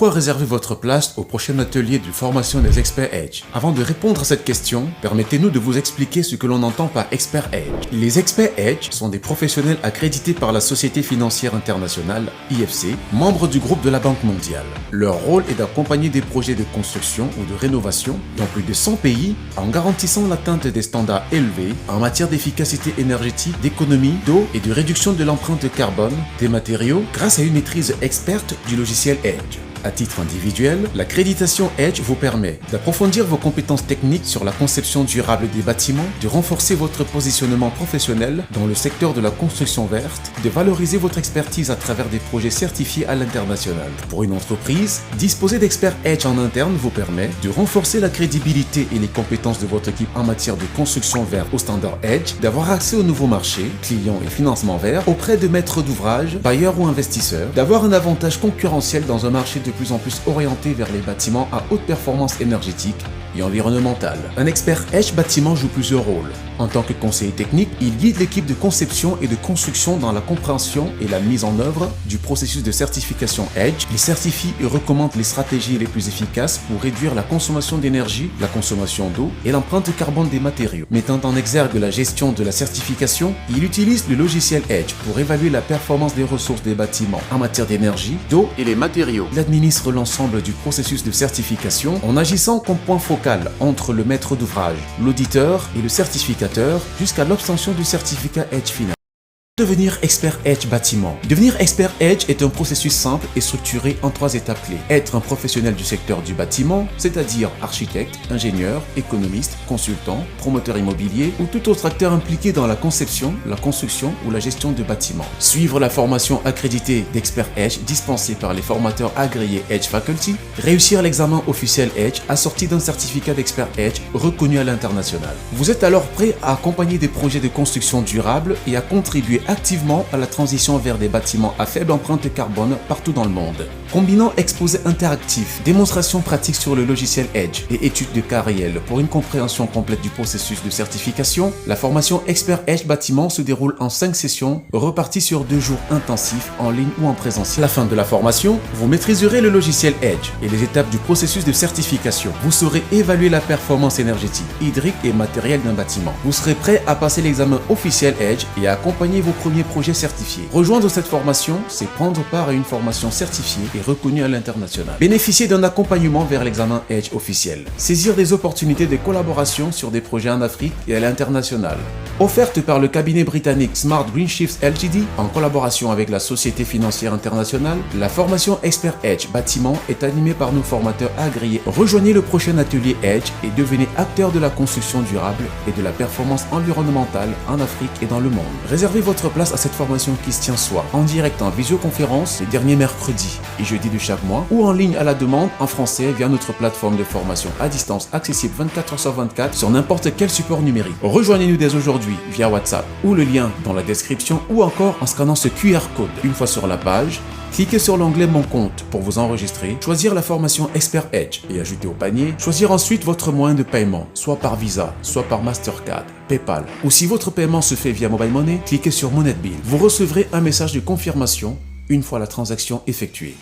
Pourquoi réserver votre place au prochain atelier de formation des experts Edge? Avant de répondre à cette question, permettez-nous de vous expliquer ce que l'on entend par expert Edge. Les experts Edge sont des professionnels accrédités par la Société financière internationale, IFC, membre du groupe de la Banque mondiale. Leur rôle est d'accompagner des projets de construction ou de rénovation dans plus de 100 pays en garantissant l'atteinte des standards élevés en matière d'efficacité énergétique, d'économie d'eau et de réduction de l'empreinte carbone des matériaux grâce à une maîtrise experte du logiciel Edge. À titre individuel, l'accréditation Edge vous permet d'approfondir vos compétences techniques sur la conception durable des bâtiments, de renforcer votre positionnement professionnel dans le secteur de la construction verte, de valoriser votre expertise à travers des projets certifiés à l'international. Pour une entreprise, disposer d'experts Edge en interne vous permet de renforcer la crédibilité et les compétences de votre équipe en matière de construction verte au standard Edge, d'avoir accès aux nouveaux marchés, clients et financements verts auprès de maîtres d'ouvrage, bailleurs ou investisseurs, d'avoir un avantage concurrentiel dans un marché de plus en plus orienté vers les bâtiments à haute performance énergétique et environnementale. Un expert Edge bâtiment joue plusieurs rôles. En tant que conseiller technique, il guide l'équipe de conception et de construction dans la compréhension et la mise en œuvre du processus de certification Edge. Il certifie et recommande les stratégies les plus efficaces pour réduire la consommation d'énergie, la consommation d'eau et l'empreinte carbone des matériaux. Mettant en exergue la gestion de la certification, il utilise le logiciel Edge pour évaluer la performance des ressources des bâtiments en matière d'énergie, d'eau et les matériaux. Il administre l'ensemble du processus de certification en agissant comme point focal entre le maître d'ouvrage, l'auditeur et le certificateur jusqu'à l'obtention du certificat Edge final. Devenir expert Edge bâtiment. Devenir expert Edge est un processus simple et structuré en 3 étapes clés. Être un professionnel du secteur du bâtiment, c'est-à-dire architecte, ingénieur, économiste, consultant, promoteur immobilier ou tout autre acteur impliqué dans la conception, la construction ou la gestion de bâtiments. Suivre la formation accréditée d'expert Edge dispensée par les formateurs agréés Edge Faculty. Réussir l'examen officiel Edge assorti d'un certificat d'expert Edge reconnu à l'international. Vous êtes alors prêt à accompagner des projets de construction durable et à contribuer activement à la transition vers des bâtiments à faible empreinte carbone partout dans le monde. Combinant exposé interactif, démonstration pratique sur le logiciel Edge et études de cas réels pour une compréhension complète du processus de certification, la formation Expert Edge Bâtiment se déroule en 5 sessions reparties sur 2 jours intensifs en ligne ou en présentiel. À la fin de la formation, vous maîtriserez le logiciel Edge et les étapes du processus de certification. Vous saurez évaluer la performance énergétique, hydrique et matérielle d'un bâtiment. Vous serez prêt à passer l'examen officiel Edge et à accompagner vos premiers projets certifiés. Rejoindre cette formation, c'est prendre part à une formation certifiée et reconnue à l'international. Bénéficier d'un accompagnement vers l'examen Edge officiel. Saisir des opportunités de collaboration sur des projets en Afrique et à l'international. Offerte par le cabinet britannique Smart Green Shifts Ltd en collaboration avec la Société financière internationale, la formation Expert Edge Bâtiment est animée par nos formateurs agréés. Rejoignez le prochain atelier Edge et devenez acteur de la construction durable et de la performance environnementale en Afrique et dans le monde. Réservez votre place à cette formation qui se tient soit en direct en visioconférence les derniers mercredis et jeudis de chaque mois ou en ligne à la demande en français via notre plateforme de formation à distance accessible 24h/24 sur n'importe quel support numérique. Rejoignez-nous dès aujourd'hui via WhatsApp ou le lien dans la description ou encore en scannant ce QR code. Une fois sur la page, cliquez sur l'onglet Mon compte pour vous enregistrer, choisir la formation Expert Edge et ajouter au panier, choisir ensuite votre moyen de paiement, soit par Visa, soit par Mastercard, PayPal ou si votre paiement se fait via Mobile Money, cliquez sur Money Bill. Vous recevrez un message de confirmation une fois la transaction effectuée.